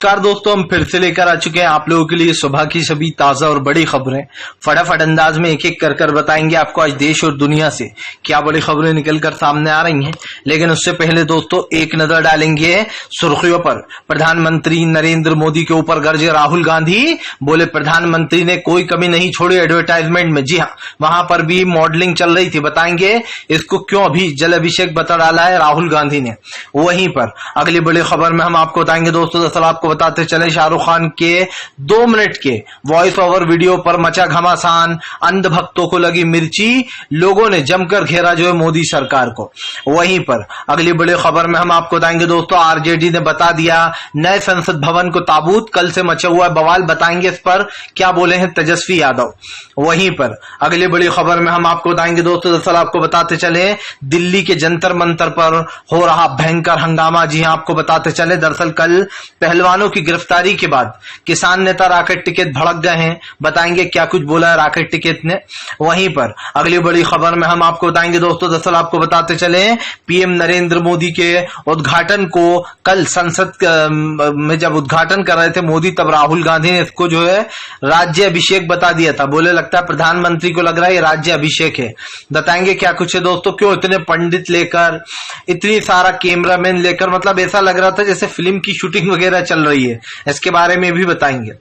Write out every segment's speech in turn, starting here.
नमस्कार दोस्तों, हम फिर से लेकर आ चुके हैं आप लोगों के लिए सुबह की सभी ताजा और बड़ी खबरें। फटाफट अंदाज में एक एक कर बताएंगे आपको आज देश और दुनिया से क्या बड़ी खबरें निकलकर सामने आ रही हैं। लेकिन उससे पहले दोस्तों एक नजर डालेंगे सुर्खियों पर। प्रधानमंत्री नरेंद्र मोदी के ऊपर गरजे राहुल गांधी। बोले प्रधानमंत्री ने कोई कमी नहीं छोड़ी एडवर्टाइजमेंट में। जी हाँ, वहां पर भी मॉडलिंग चल रही थी। बताएंगे इसको क्यों अभी जल अभिषेक बता डाला है राहुल गांधी ने। वहीं पर अगली बड़ी खबर में हम आपको बताएंगे दोस्तों, दरअसल आपको बताते चले शाहरुख खान के 2 मिनट के वॉइस ओवर वीडियो पर मचा घमासान। अंध भक्तों को लगी मिर्ची, लोगों ने जमकर घेरा जो है मोदी सरकार को। वहीं पर अगली बड़ी खबर में हम आपको बताएंगे दोस्तों, आरजेडी ने बता दिया नए संसद भवन को ताबूत। कल से मचा हुआ बवाल, बताएंगे इस पर क्या बोले हैं तेजस्वी यादव। वहीं पर अगली बड़ी खबर में हम आपको बताएंगे दोस्तों, दरअसल आपको बताते चले दिल्ली के जंतर मंतर पर हो रहा भयंकर हंगामा। जी हां, आपको बताते चले दरअसल कल पहलवानों की गिरफ्तारी के बाद किसान नेता राकेश टिकैत भड़क गए हैं। बताएंगे क्या कुछ बोला है राकेश टिकैत ने। वहीं पर अगली बड़ी खबर में हम आपको बताएंगे दोस्तों, दरअसल आपको बताते चले पीएम नरेंद्र मोदी के उद्घाटन को कल संसद में जब उद्घाटन कर रहे थे मोदी, तब राहुल गांधी ने इसको जो है राज्य अभिषेक बता दिया था। बोले लगता है प्रधानमंत्री को लग रहा है ये राज्य अभिषेक है। बताएंगे क्या कुछ है दोस्तों, क्यों इतने पंडित लेकर, इतनी सारा कैमरामैन लेकर, मतलब ऐसा लग रहा था जैसे फिल्म की शूटिंग वगैरह चल रही है। इसके बारे में भी बताएंगे।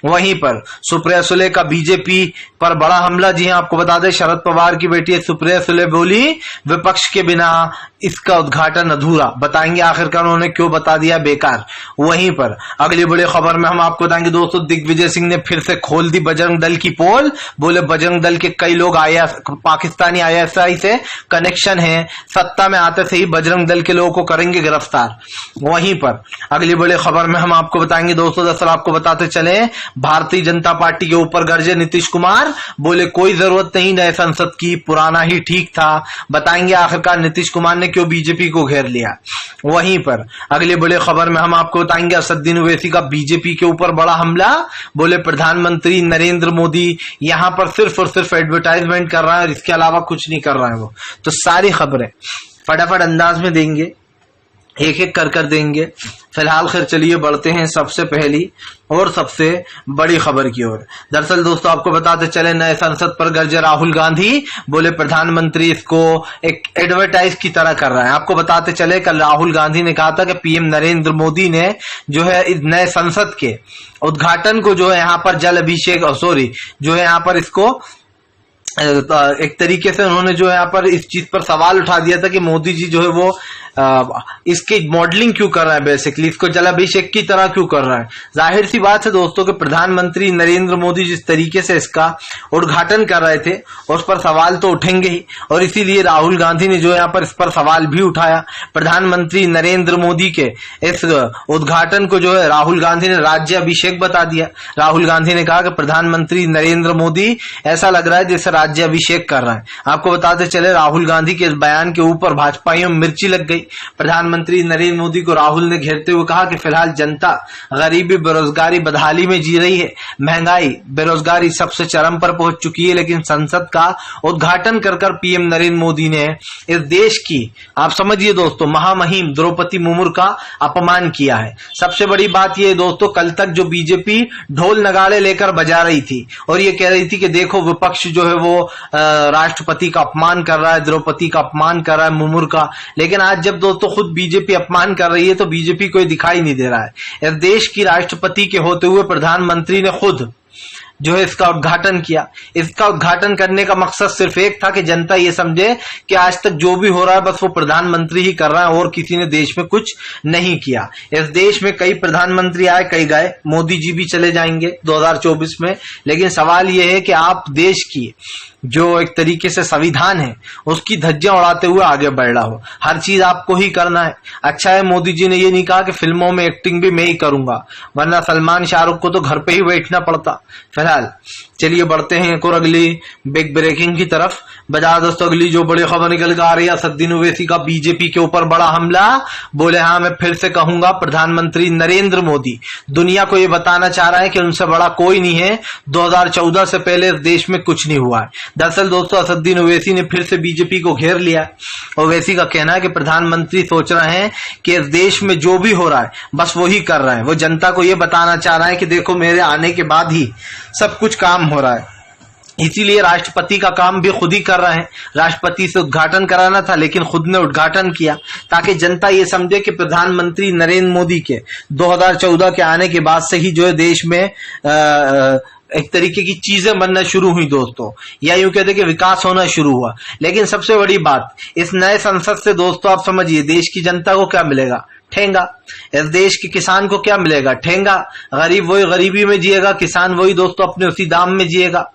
वहीं पर सुप्रिया सुले का बीजेपी पर बड़ा हमला। जी हां, आपको बता दें शरद पवार की बेटी सुप्रिया सुले बोली विपक्ष के बिना इसका उद्घाटन अधूरा। बताएंगे आखिरकार उन्होंने क्यों बता दिया बेकार। वहीं पर अगली बड़ी खबर में हम आपको बताएंगे दोस्तों, दिग्विजय सिंह ने फिर से खोल दी बजरंग दल की पोल। बोले बजरंग दल के कई लोग पाकिस्तानी आईएसआई से कनेक्शन है, सत्ता में आते से ही बजरंग दल के लोगों को करेंगे गिरफ्तार। वहीं पर अगली बड़ी खबर में हम आपको बताएंगे दोस्तों, दरअसल आपको बताते चले भारतीय जनता पार्टी के ऊपर गरजे नीतीश कुमार। बोले कोई जरूरत नहीं नए संसद की, पुराना ही ठीक था। बताएंगे आखिरकार नीतीश कुमार ने क्यों बीजेपी को घेर लिया। वहीं पर अगली बड़ी खबर में हम आपको बताएंगे असदुद्दीन ओवैसी का बीजेपी के ऊपर बड़ा हमला। बोले प्रधानमंत्री नरेंद्र मोदी यहां पर सिर्फ और सिर्फ एडवर्टाइजमेंट कर रहा है और इसके अलावा कुछ नहीं कर रहा है वो। तो सारी खबरें फटाफट अंदाज में देंगे, एक एक कर देंगे। फिलहाल खैर चलिए बढ़ते हैं सबसे पहली और सबसे बड़ी खबर की ओर। दरअसल दोस्तों आपको बताते चले नए संसद पर गरजे राहुल गांधी। बोले प्रधानमंत्री इसको एक एडवर्टाइज की तरह कर रहा है। आपको बताते चले कल राहुल गांधी ने कहा था कि पीएम नरेंद्र मोदी ने जो है इस नए संसद के उद्घाटन को जो है यहाँ पर जल अभिषेक जो है यहाँ पर इसको एक तरीके से उन्होंने जो यहाँ पर इस चीज पर सवाल उठा दिया था कि मोदी जी जो है वो इसकी मॉडलिंग क्यों कर रहा है, बेसिकली इसको जलाभिषेक की तरह क्यों कर रहा है। जाहिर सी बात है दोस्तों कि प्रधानमंत्री नरेंद्र मोदी जिस तरीके से इसका उद्घाटन कर रहे थे उस पर सवाल तो उठेंगे ही, और इसीलिए राहुल गांधी ने जो यहाँ पर इस पर सवाल भी उठाया। प्रधानमंत्री नरेंद्र मोदी के इस उद्घाटन को जो है राहुल गांधी ने राज्य अभिषेक बता दिया। राहुल गांधी ने कहा कि प्रधानमंत्री नरेंद्र मोदी ऐसा लग रहा है जैसे राज्य अभिषेक कर रहा है। आपको बताते चले राहुल गांधी के इस बयान के ऊपर भाजपाइयों में मिर्ची लग गई। प्रधानमंत्री नरेंद्र मोदी को राहुल ने घेरते हुए कहा कि फिलहाल जनता गरीबी, बेरोजगारी, बदहाली में जी रही है। महंगाई, बेरोजगारी सबसे चरम पर पहुंच चुकी है, लेकिन संसद का उद्घाटन कर पीएम नरेंद्र मोदी ने इस देश की, आप समझिए दोस्तों, महामहिम द्रौपदी मुर्मू का अपमान किया है। सबसे बड़ी बात यह दोस्तों, कल तक जो बीजेपी ढोल नगाड़े लेकर बजा रही थी और ये कह रही थी कि देखो विपक्ष जो है वो राष्ट्रपति का अपमान कर रहा है, द्रौपदी का अपमान कर रहा है, मुर्मू का। लेकिन आज जब दोस्तों खुद बीजेपी अपमान कर रही है तो बीजेपी कोई दिखाई नहीं दे रहा है। इस देश की राष्ट्रपति के होते हुए प्रधानमंत्री ने खुद जो है इसका उद्घाटन किया। इसका उद्घाटन करने का मकसद सिर्फ एक था कि जनता ये समझे कि आज तक जो भी हो रहा है बस वो प्रधानमंत्री ही कर रहा है और किसी ने देश में कुछ नहीं किया। इस देश में कई प्रधानमंत्री आए, कई गए, मोदी जी भी चले जाएंगे 2024 में। लेकिन सवाल ये है कि आप देश की जो एक तरीके से संविधान है उसकी धज्जियां उड़ाते हुए आगे बढ़ रहा हो। हर चीज आपको ही करना है। अच्छा है मोदी जी ने ये नहीं कहा कि फिल्मों में एक्टिंग भी मैं ही करूंगा, वरना सलमान शाहरुख को तो घर पे ही बैठना पड़ता। फिलहाल फिलहाल चलिए बढ़ते हैं एक और अगली बिग ब्रेकिंग की तरफ। बता दोस्तों अगली जो बड़ी खबर निकल कर आ रही है, असदुद्दीन ओवैसी का बीजेपी के ऊपर बड़ा हमला। बोले हाँ मैं फिर से कहूंगा, प्रधानमंत्री नरेंद्र मोदी दुनिया को ये बताना चाह रहा है कि उनसे बड़ा कोई नहीं है। 2014 से पहले इस देश में कुछ नहीं हुआ है। दरअसल दोस्तों असदुद्दीन ओवैसी ने फिर से बीजेपी को घेर लिया। ओवैसी का कहना है कि प्रधानमंत्री सोच रहे हैं कि इस देश में जो भी हो रहा है बस वही कर रहे हैं। वो जनता को ये बताना चाह रहा है कि देखो मेरे आने के बाद ही सब कुछ काम हो रहा है। इसीलिए राष्ट्रपति का काम भी खुद ही कर रहे हैं। राष्ट्रपति से उद्घाटन कराना था लेकिन खुद ने उद्घाटन किया ताकि जनता ये समझे कि प्रधानमंत्री नरेंद्र मोदी के 2014 के आने के बाद से ही जो है देश में एक तरीके की चीजें बनना शुरू हुई दोस्तों, या यूं कहते कि विकास होना शुरू हुआ। लेकिन सबसे बड़ी बात इस नए संसद से दोस्तों आप समझिए देश की जनता को क्या मिलेगा? ठेंगा। इस देश के किसान को क्या मिलेगा? ठेंगा। गरीब वही गरीबी में जिएगा, किसान वही दोस्तों अपने उसी दाम में जिएगा।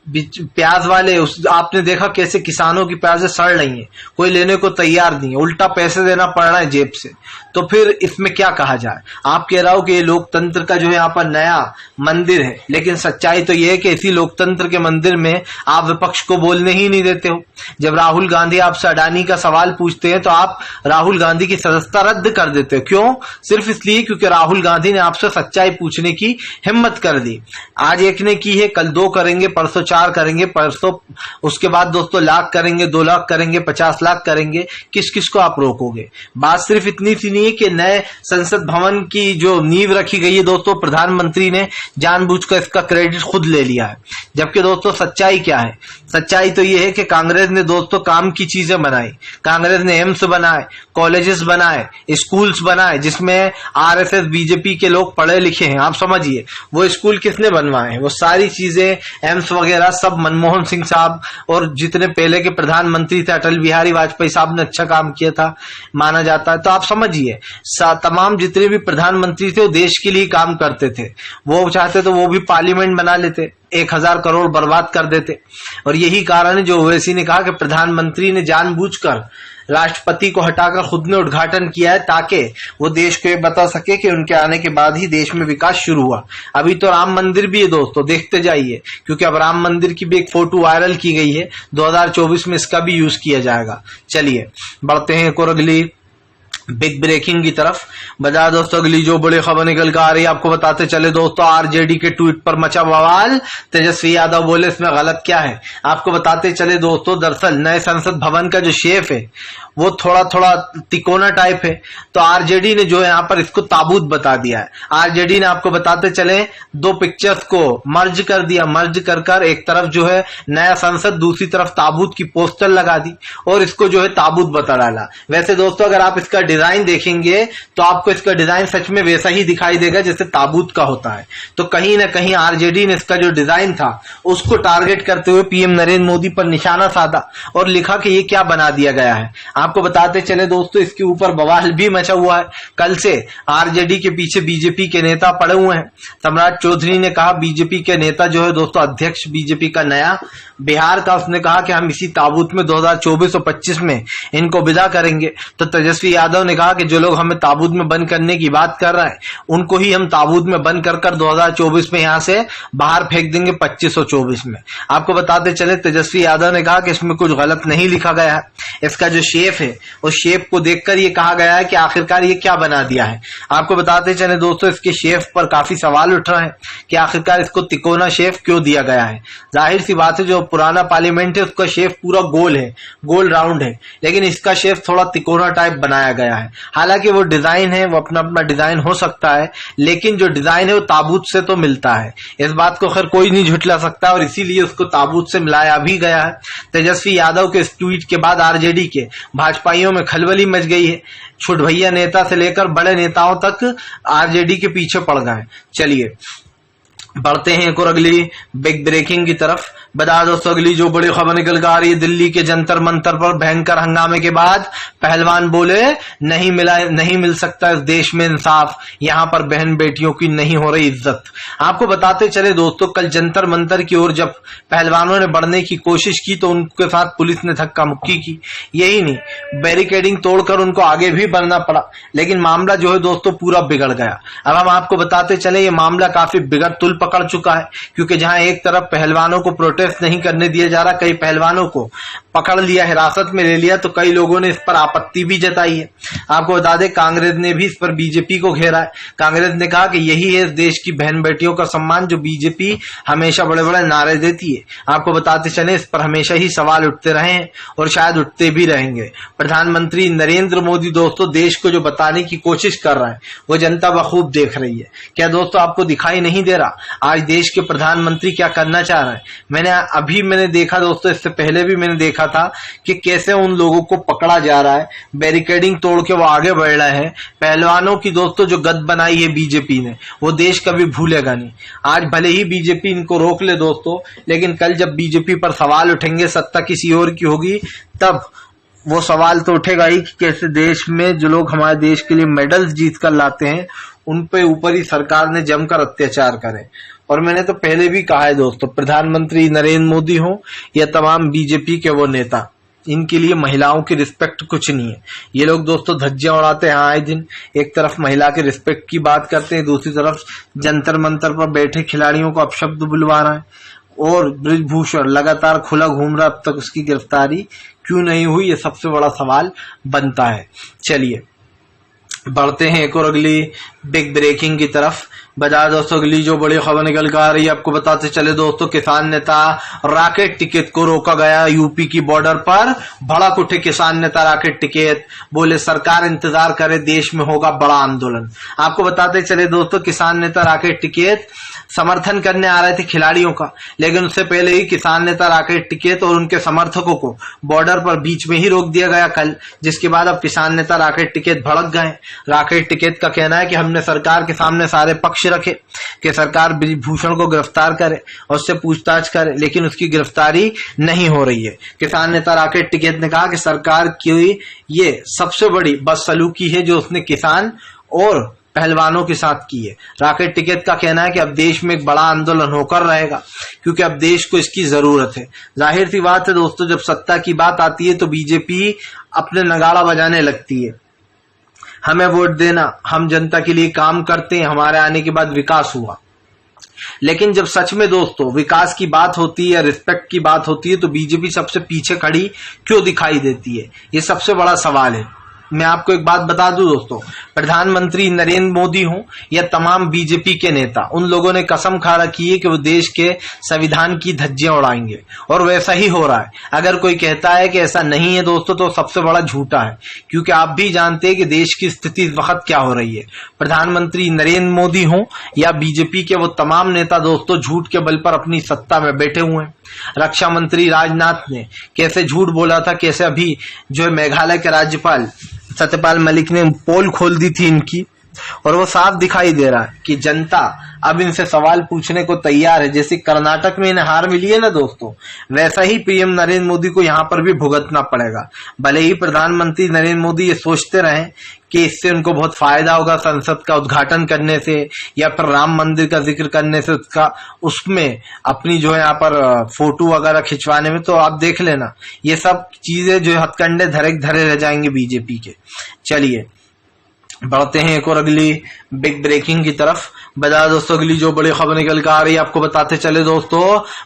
प्याज वाले आपने देखा कैसे किसानों की प्याजें सड़ रही हैं, कोई लेने को तैयार नहीं है, उल्टा पैसे देना पड़ रहा है जेब से। तो फिर इसमें क्या कहा जाए? आप कह रहा हो कि ये लोकतंत्र का जो है यहाँ पर नया मंदिर है, लेकिन सच्चाई तो ये है कि इसी लोकतंत्र के मंदिर में आप विपक्ष को बोलने ही नहीं देते हो। जब राहुल गांधी आपसे अडानी का सवाल पूछते हैं तो आप राहुल गांधी की सदस्यता रद्द कर देते हो। क्यों? सिर्फ इसलिए क्योंकि राहुल गांधी ने आपसे सच्चाई पूछने की हिम्मत कर दी। आज एक ने की है, कल 2 करेंगे, परसों 4 करेंगे, परसों उसके बाद दोस्तों लाख करेंगे, 2 लाख करेंगे, 50 लाख करेंगे। किस किस को आप रोकोगे? बात सिर्फ इतनी सी नहीं है कि नए संसद भवन की जो नींव रखी गई है दोस्तों प्रधानमंत्री ने जानबूझकर इसका क्रेडिट खुद ले लिया है। जबकि दोस्तों सच्चाई क्या है? सच्चाई तो ये है कि कांग्रेस ने दोस्तों काम की चीजें बनाई। कांग्रेस ने एम्स बनाए, कॉलेजेस बनाए, स्कूल्स बनाए जिसमें आरएसएस बीजेपी के लोग पढ़े लिखे हैं। आप समझिए वो स्कूल किसने बनवाए? वो सारी चीजें एम्स वगैरह सब मनमोहन सिंह साहब और जितने पहले के प्रधानमंत्री थे अटल बिहारी वाजपेयी साहब ने अच्छा काम किया था माना जाता है। तो आप समझिए तमाम जितने भी प्रधानमंत्री थे वो देश के लिए काम करते थे। वो चाहते तो वो भी पार्लियामेंट बना लेते, 1000 करोड़ बर्बाद कर देते। और यही कारण है जो ओवैसी ने कहा कि प्रधानमंत्री ने जानबूझकर राष्ट्रपति को हटाकर खुद ने उद्घाटन किया है ताकि वो देश को ये बता सके कि उनके आने के बाद ही देश में विकास शुरू हुआ। अभी तो राम मंदिर भी है दोस्तों, देखते जाइए, क्योंकि अब राम मंदिर की भी एक फोटो वायरल की गई है। 2024 में इसका भी यूज किया जाएगा। चलिए बढ़ते हैं एक और अगली बिग ब्रेकिंग की तरफ। बता दोस्तों अगली जो बड़ी खबर निकल कर आ रही है आपको बताते चले दोस्तों, आरजेडी के ट्वीट पर मचा बवाल। तेजस्वी यादव बोले इसमें गलत क्या है? आपको बताते चले दोस्तों दरअसल नए संसद भवन का जो शेप है वो थोड़ा थोड़ा तिकोना टाइप है। तो आरजेडी ने जो है यहाँ पर इसको ताबूत बता दिया है। आरजेडी ने आपको बताते चले 2 पिक्चर्स को मर्ज कर दिया। मर्ज कर एक तरफ जो है नया संसद, दूसरी तरफ ताबूत की पोस्टर लगा दी और इसको जो है ताबूत बता डाला। वैसे दोस्तों अगर आप इसका डिजाइन देखेंगे तो आपको इसका डिजाइन सच में वैसा ही दिखाई देगा जैसे ताबूत का होता है। तो कहीं ना कहीं आरजेडी ने इसका जो डिजाइन था उसको टारगेट करते हुए पीएम नरेंद्र मोदी पर निशाना साधा और लिखा कि ये क्या बना दिया गया है। आपको बताते चले दोस्तों इसके ऊपर बवाल भी मचा हुआ है। कल से आरजेडी के पीछे बीजेपी के नेता पड़े हुए हैं। सम्राट चौधरी ने कहा, बीजेपी के नेता जो है दोस्तों अध्यक्ष बीजेपी का नया बिहार का, उसने कहा कि हम इसी ताबूत में 2024 और 25 में इनको विदा करेंगे। तो तेजस्वी यादव ने कहा कि जो लोग हमें ताबूत में बंद करने की बात कर रहे हैं उनको ही हम ताबूत में बंद कर 2024 में यहां से बाहर फेंक देंगे 25 और 24 में। आपको बताते चले तेजस्वी यादव ने कहा कि इसमें कुछ गलत नहीं लिखा गया है। इसका जो शेप है उस शेप को देखकर ये कहा गया है कि आखिरकार ये क्या बना दिया है। आपको बताते चले दोस्तों इसके शेप पर काफी सवाल उठ रहे हैं कि आखिरकार इसको तिकोना शेप क्यों दिया गया है। जाहिर सी बात है जो पुराना पार्लियामेंट है उसका शेप पूरा गोल है, गोल राउंड है, लेकिन इसका शेप थोड़ा तिकोना टाइप बनाया गया है। हालांकि वो डिजाइन है, वो अपना अपना डिजाइन हो सकता है, लेकिन जो डिजाइन है वो ताबूत से तो मिलता है। इस बात को खैर कोई नहीं झुठला सकता और इसीलिए उसको ताबूत से मिलाया भी गया है। तेजस्वी यादव के इस ट्वीट के बाद आरजेडी के भाजपाइयों में खलबली मच गई है। छोट भैया नेता से लेकर बड़े नेताओं तक आरजेडी के पीछे पड़ गए। चलिए बढ़ते हैं एक और अगली बिग ब्रेकिंग की तरफ। बता दोस्तों अगली जो बड़ी खबर निकल कर आ रही है, दिल्ली के जंतर मंतर पर भयंकर हंगामे के बाद पहलवान बोले नहीं मिल सकता इस देश में इंसाफ, यहाँ पर बहन बेटियों की नहीं हो रही इज्जत। आपको बताते चले दोस्तों कल जंतर मंतर की ओर जब पहलवानों ने बढ़ने की कोशिश की तो उनके साथ पुलिस ने धक्का मुक्की की। यही नहीं, बैरिकेडिंग तोड़कर उनको आगे भी बढ़ना पड़ा, लेकिन मामला जो है दोस्तों पूरा बिगड़ गया। अब हम आपको बताते चले ये मामला काफी बिगड़ तुल पकड़ चुका है, क्योंकि जहां एक तरफ पहलवानों को प्रोटेस्ट नहीं करने दिया जा रहा, कई पहलवानों को पकड़ लिया, हिरासत में ले लिया, तो कई लोगों ने इस पर आपत्ति भी जताई है। आपको बता दें कांग्रेस ने भी इस पर बीजेपी को घेरा है। कांग्रेस ने कहा कि यही है इस देश की बहन बेटियों का सम्मान जो बीजेपी हमेशा बड़े बड़े नारे देती है। आपको बताते चले इस पर हमेशा ही सवाल उठते रहे हैं और शायद उठते भी रहेंगे। प्रधानमंत्री नरेंद्र मोदी दोस्तों देश को जो बताने की कोशिश कर रहा है वो जनता बखूब देख रही है। क्या दोस्तों आपको दिखाई नहीं दे रहा आज देश के प्रधानमंत्री क्या करना चाह रहे हैं? मैंने देखा दोस्तों, इससे पहले भी मैंने देखा था कि कैसे उन लोगों को पकड़ा जा रहा है, बैरिकेडिंग तोड़ के वो आगे बढ़ रहे हैं। पहलवानों की दोस्तों जो गद बनाई है बीजेपी ने वो देश कभी भूलेगा नहीं। आज भले ही बीजेपी इनको रोक ले दोस्तों, लेकिन कल जब बीजेपी पर सवाल उठेंगे, सत्ता किसी और की होगी, तब वो सवाल तो उठेगा ही कि कैसे देश में जो लोग हमारे देश के लिए मेडल्स जीत कर लाते हैं उन पे ऊपर ही सरकार ने जमकर अत्याचार करे। और मैंने तो पहले भी कहा है दोस्तों, प्रधानमंत्री नरेंद्र मोदी हो या तमाम बीजेपी के वो नेता, इनके लिए महिलाओं की रिस्पेक्ट कुछ नहीं है। ये लोग दोस्तों धज्जियां उड़ाते हैं आए दिन, एक तरफ महिला के रिस्पेक्ट की बात करते हैं, दूसरी तरफ जंतर मंतर पर बैठे खिलाड़ियों को अपशब्द बुलवा रहा है। और ब्रिजभूषण लगातार खुला घूम रहा, अब तक उसकी गिरफ्तारी क्यों नहीं हुई, ये सबसे बड़ा सवाल बनता है। चलिए बढ़ते हैं एक और अगली बिग ब्रेकिंग की तरफ। बता दोस्तों अगली जो बड़ी खबर निकल कर आ रही है, आपको बताते चले दोस्तों, किसान नेता राकेट टिकैत को रोका गया। यूपी की बॉर्डर पर भड़क उठे किसान नेता राकेट टिकैत, बोले सरकार इंतजार करे, देश में होगा बड़ा आंदोलन। आपको बताते चले दोस्तों, किसान नेता राकेट टिकैत समर्थन करने आ रहे थे खिलाड़ियों का, लेकिन उससे पहले ही किसान नेता राकेट टिकैत और उनके समर्थकों को बॉर्डर पर बीच में ही रोक दिया गया कल, जिसके बाद अब किसान नेता राकेट टिकैत भड़क गए। राकेट टिकैत का कहना है कि हमने सरकार के सामने सारे पक्ष रखे कि सरकार ब्रिजभूषण को गिरफ्तार करे और उससे पूछताछ करे, लेकिन उसकी गिरफ्तारी नहीं हो रही है। किसान नेता राकेट टिकैत ने कहा कि सरकार की ये सबसे बड़ी बदसलूकी है जो उसने किसान और पहलवानों के साथ की है। राकेट टिकैत का कहना है कि अब देश में एक बड़ा आंदोलन होकर रहेगा, क्योंकि अब देश को इसकी जरूरत है। जाहिर सी बात है दोस्तों, जब सत्ता की बात आती है तो बीजेपी अपने नगाड़ा बजाने लगती है, हमें वोट देना, हम जनता के लिए काम करते हैं, हमारे आने के बाद विकास हुआ। लेकिन जब सच में दोस्तों विकास की बात होती है या रिस्पेक्ट की बात होती है तो बीजेपी सबसे पीछे खड़ी क्यों दिखाई देती है, ये सबसे बड़ा सवाल है। मैं आपको एक बात बता दूं दोस्तों, प्रधानमंत्री नरेंद्र मोदी हो या तमाम बीजेपी के नेता, उन लोगों ने कसम खा रखी है कि वो देश के संविधान की धज्जियां उड़ाएंगे, और वैसा ही हो रहा है। अगर कोई कहता है कि ऐसा नहीं है दोस्तों तो सबसे बड़ा झूठा है, क्योंकि आप भी जानते हैं कि देश की स्थिति इस वक्त क्या हो रही है। प्रधानमंत्री नरेंद्र मोदी हो या बीजेपी के वो तमाम नेता दोस्तों झूठ के बल पर अपनी सत्ता में बैठे हुए हैं। रक्षा मंत्री राजनाथ ने कैसे झूठ बोला था, कैसे अभी जो है मेघालय के राज्यपाल सत्यपाल मलिक ने पोल खोल दी थी इनकी, और वो साफ दिखाई दे रहा है कि जनता अब इनसे सवाल पूछने को तैयार है। जैसे कर्नाटक में इन्हें हार मिली है ना दोस्तों, वैसा ही पीएम नरेंद्र मोदी को यहाँ पर भी भुगतना पड़ेगा। भले ही प्रधानमंत्री नरेंद्र मोदी ये सोचते रहे कि इससे उनको बहुत फायदा होगा संसद का उद्घाटन करने से या फिर राम मंदिर का जिक्र करने से, उसमें अपनी जो है यहाँ पर फोटो वगैरह खिंचवाने में, तो आप देख लेना ये सब चीजें जो हथकंडे धरे रह जाएंगे बीजेपी के। चलिए बढ़ते हैं एक और अगली बिग ब्रेकिंग की तरफ। बता दोस्तों अगली जो बड़ी खबर निकल कर आ रही है, आपको बताते चले दोस्तों,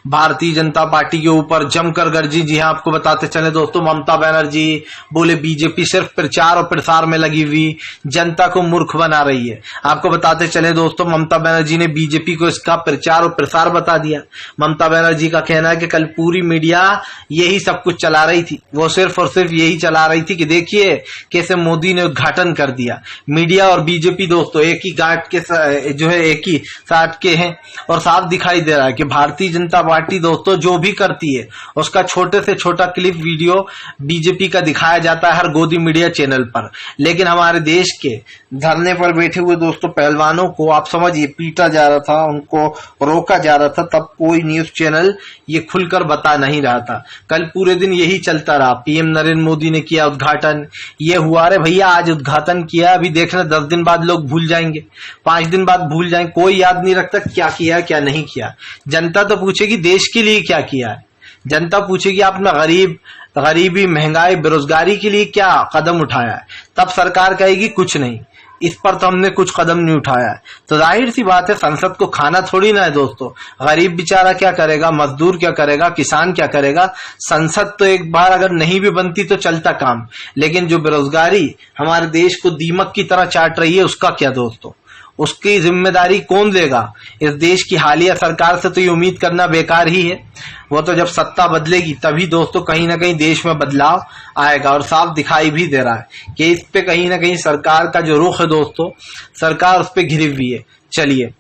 भारतीय जनता पार्टी के ऊपर जमकर गर्जी। जी हाँ, आपको बताते चले दोस्तों, ममता बनर्जी बोले बीजेपी सिर्फ प्रचार और प्रसार में लगी हुई जनता को मूर्ख बना रही है। आपको बताते चले दोस्तों, ममता बनर्जी ने बीजेपी को इसका प्रचार और प्रसार बता दिया। ममता बनर्जी का कहना है कि कल पूरी मीडिया यही सब कुछ चला रही थी, वो सिर्फ और सिर्फ यही चला रही थी कि देखिए कैसे मोदी ने उद्घाटन कर दिया। मीडिया और बीजेपी दोस्तों एक ही गांठ के जो है एक ही साथ के हैं, और साफ दिखाई दे रहा है कि भारतीय जनता पार्टी दोस्तों जो भी करती है उसका छोटे से छोटा क्लिप वीडियो बीजेपी का दिखाया जाता है हर गोदी मीडिया चैनल पर। लेकिन हमारे देश के धरने पर बैठे हुए दोस्तों पहलवानों को आप समझिए पीटा जा रहा था, उनको रोका जा रहा था, तब कोई न्यूज चैनल ये खुलकर बता नहीं रहा था। कल पूरे दिन यही चलता रहा, पीएम नरेंद्र मोदी ने किया उद्घाटन, ये हुआ, अरे भैया आज उद्घाटन किया, अभी देखना 10 दिन बाद लोग भूल जाएंगे, 5 दिन बाद भूल जाएंगे, कोई याद नहीं रखता क्या किया क्या नहीं किया। जनता तो पूछेगी देश के लिए क्या किया है, जनता पूछेगी आपने गरीबी, महंगाई, बेरोजगारी के लिए क्या कदम उठाया है, तब सरकार कहेगी कुछ नहीं। इस पर तो हमने कुछ कदम नहीं उठाया है। तो जाहिर सी बात है संसद को खाना थोड़ी ना है दोस्तों। गरीब बेचारा क्या करेगा, मजदूर क्या करेगा, किसान क्या करेगा। संसद तो एक बार अगर नहीं भी बनती तो चलता काम, लेकिन जो बेरोजगारी हमारे देश को दीमक की तरह चाट रही है उसका क्या दोस्तों, उसकी जिम्मेदारी कौन लेगा। इस देश की हालिया सरकार से तो ये उम्मीद करना बेकार ही है। वो तो जब सत्ता बदलेगी तभी दोस्तों कहीं ना कहीं देश में बदलाव आएगा, और साफ दिखाई भी दे रहा है कि इस पे कहीं ना कहीं सरकार का जो रुख है दोस्तों, सरकार उस पे घिरी हुई है। चलिए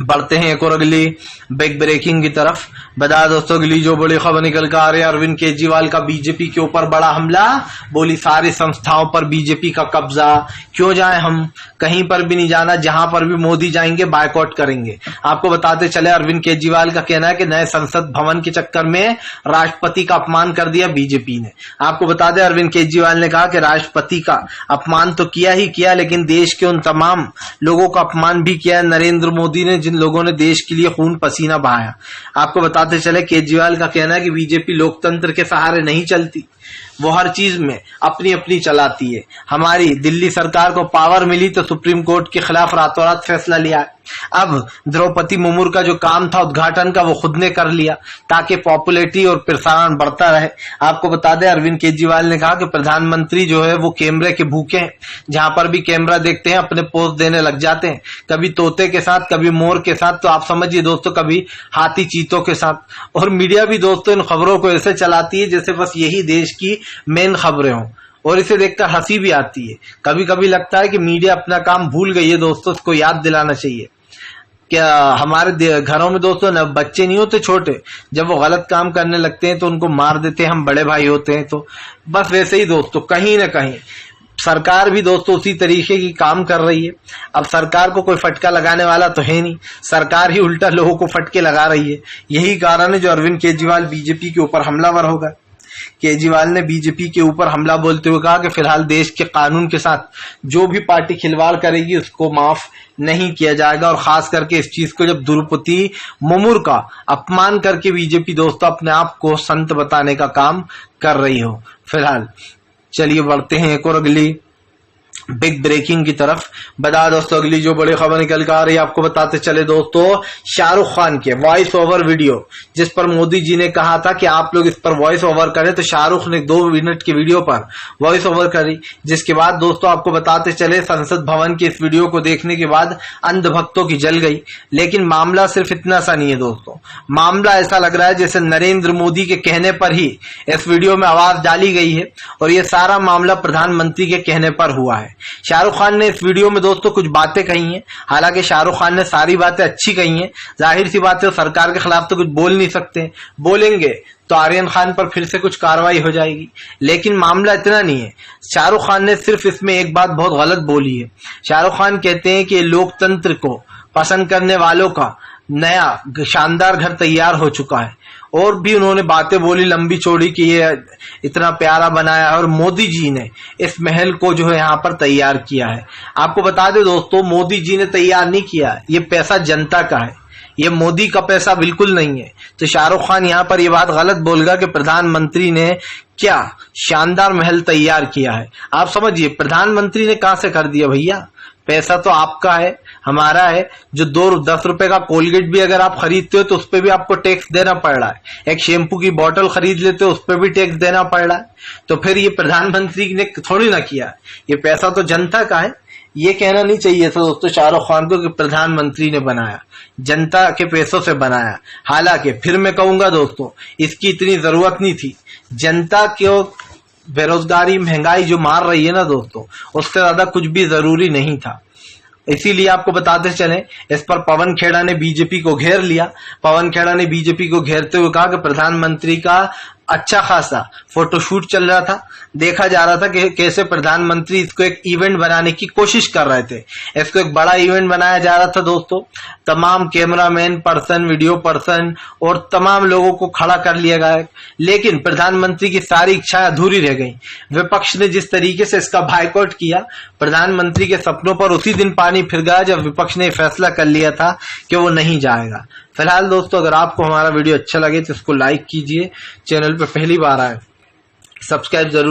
बढ़ते हैं एक और अगली बिग ब्रेकिंग की तरफ। बता दोस्तों अगली जो बड़ी खबर निकल कर आ रही है, अरविंद केजरीवाल का बीजेपी के ऊपर बड़ा हमला। बोली सारी संस्थाओं पर बीजेपी का कब्जा, क्यों जाए हम, कहीं पर भी नहीं जाना, जहां पर भी मोदी जाएंगे बायकॉट करेंगे। आपको बताते चले अरविंद केजरीवाल का कहना है कि नए संसद भवन के चक्कर में राष्ट्रपति का अपमान कर दिया बीजेपी ने। आपको बता दें अरविंद केजरीवाल ने कहा कि राष्ट्रपति का अपमान तो किया ही किया, लेकिन देश के उन तमाम लोगों का अपमान भी किया है नरेंद्र मोदी ने, जिन लोगों ने देश के लिए खून पसीना बहाया। आपको बताते चले केजरीवाल का कहना है कि बीजेपी लोकतंत्र के सहारे नहीं चलती, वो हर चीज में अपनी अपनी चलाती है। हमारी दिल्ली सरकार को पावर मिली तो सुप्रीम कोर्ट के खिलाफ रातों रात फैसला लिया। अब द्रौपदी मुर्मू का जो काम था उद्घाटन का वो खुद ने कर लिया ताकि पॉपुलैरिटी और प्रसारण बढ़ता रहे। आपको बता दें अरविंद केजरीवाल ने कहा कि प्रधानमंत्री जो है वो कैमरे के भूखे हैं, जहां पर भी कैमरा देखते हैं अपने पोस्ट देने लग जाते हैं, कभी तोते के साथ, कभी मोर के साथ, तो आप समझिए दोस्तों कभी हाथी चीतों के साथ। और मीडिया भी दोस्तों इन खबरों को ऐसे चलाती है जैसे बस यही देश की मेन खबरें हों, और इसे देखकर हंसी भी आती है। कभी कभी लगता है कि मीडिया अपना काम भूल गई है दोस्तों, इसको याद दिलाना चाहिए। क्या हमारे घरों में दोस्तों न बच्चे नहीं होते छोटे, जब वो गलत काम करने लगते हैं तो उनको मार देते हैं, हम बड़े भाई होते हैं। तो बस वैसे ही दोस्तों कहीं ना कहीं सरकार भी दोस्तों उसी तरीके की काम कर रही है। अब सरकार को कोई फटका लगाने वाला तो है नहीं, सरकार ही उल्टा लोगों को फटके लगा रही है। यही कारण है जो अरविंद केजरीवाल बीजेपी के ऊपर हमलावर हो गए। केजरीवाल ने बीजेपी के ऊपर हमला बोलते हुए कहा कि फिलहाल देश के कानून के साथ जो भी पार्टी खिलवाड़ करेगी उसको माफ नहीं किया जाएगा, और खास करके इस चीज को जब द्रौपदी मुर्मू का अपमान करके बीजेपी दोस्तों अपने आप को संत बताने का काम कर रही हो। फिलहाल चलिए बढ़ते हैं एक और अगली बिग ब्रेकिंग की तरफ। बता दोस्तों अगली जो बड़ी खबर निकल कर आ रही है, आपको बताते चले दोस्तों शाहरुख खान के वॉइस ओवर वीडियो, जिस पर मोदी जी ने कहा था कि आप लोग इस पर वॉइस ओवर करें, तो शाहरुख ने 2 मिनट की वीडियो पर वॉइस ओवर करी। जिसके बाद दोस्तों आपको बताते चले संसद भवन की इस वीडियो को देखने के बाद अंधभक्तों की जल गई। लेकिन मामला सिर्फ इतना सा नहीं है दोस्तों, मामला ऐसा लग रहा है जैसे नरेंद्र मोदी के कहने पर ही इस वीडियो में आवाज डाली गई है, और यह सारा मामला प्रधानमंत्री के कहने पर हुआ है। शाहरुख खान ने इस वीडियो में दोस्तों कुछ बातें कही हैं, हालांकि शाहरुख खान ने सारी बातें अच्छी कही हैं। जाहिर सी बात है सरकार के खिलाफ तो कुछ बोल नहीं सकते, बोलेंगे तो आर्यन खान पर फिर से कुछ कार्रवाई हो जाएगी। लेकिन मामला इतना नहीं है। शाहरुख खान ने सिर्फ इसमें एक बात बहुत गलत बोली है। शाहरुख खान कहते हैं कि लोकतंत्र को पसंद करने वालों का नया शानदार घर तैयार हो चुका है, और भी उन्होंने बातें बोली लंबी चौड़ी कि ये इतना प्यारा बनाया है और मोदी जी ने इस महल को जो है यहाँ पर तैयार किया है। आपको बता दें दोस्तों मोदी जी ने तैयार नहीं किया, ये पैसा जनता का है, ये मोदी का पैसा बिल्कुल नहीं है। तो शाहरुख खान यहाँ पर ये बात गलत बोल गया कि प्रधानमंत्री ने क्या शानदार महल तैयार किया है। आप समझिए प्रधानमंत्री ने कहां से कर दिया भैया, पैसा तो आपका है, हमारा है। जो 10 रुपए का कोलगेट भी अगर आप खरीदते हो तो उस पर भी आपको टैक्स देना पड़ रहा है। एक शैम्पू की बोतल खरीद लेते हो उस पर भी टैक्स देना पड़ रहा है। तो फिर ये प्रधानमंत्री ने थोड़ी ना किया, ये पैसा तो जनता का है। ये कहना नहीं चाहिए था दोस्तों शाहरुख खान को कि प्रधानमंत्री ने बनाया, जनता के पैसों से बनाया। हालांकि फिर मैं कहूंगा दोस्तों इसकी इतनी जरूरत नहीं थी। जनता को बेरोजगारी महंगाई जो मार रही है ना दोस्तों, उससे ज्यादा कुछ भी जरूरी नहीं था। इसीलिए आपको बताते चले इस पर पवन खेड़ा ने बीजेपी को घेर लिया। पवन खेड़ा ने बीजेपी को घेरते हुए कहा कि प्रधानमंत्री का अच्छा खासा फोटोशूट चल रहा था, देखा जा रहा था कि कैसे प्रधानमंत्री इसको एक इवेंट बनाने की कोशिश कर रहे थे। इसको एक बड़ा इवेंट बनाया जा रहा था दोस्तों, तमाम कैमरामैन पर्सन, वीडियो पर्सन और तमाम लोगों को खड़ा कर लिया गया। लेकिन प्रधानमंत्री की सारी इच्छाएं अधूरी रह गई। विपक्ष ने जिस तरीके से इसका बायकॉट किया, प्रधानमंत्री के सपनों पर उसी दिन पानी फिर गया जब विपक्ष ने फैसला कर लिया था कि वो नहीं जाएगा। फिलहाल दोस्तों अगर आपको हमारा वीडियो अच्छा लगे तो इसको लाइक कीजिए, चैनल पर पहली बार आए सब्सक्राइब जरूर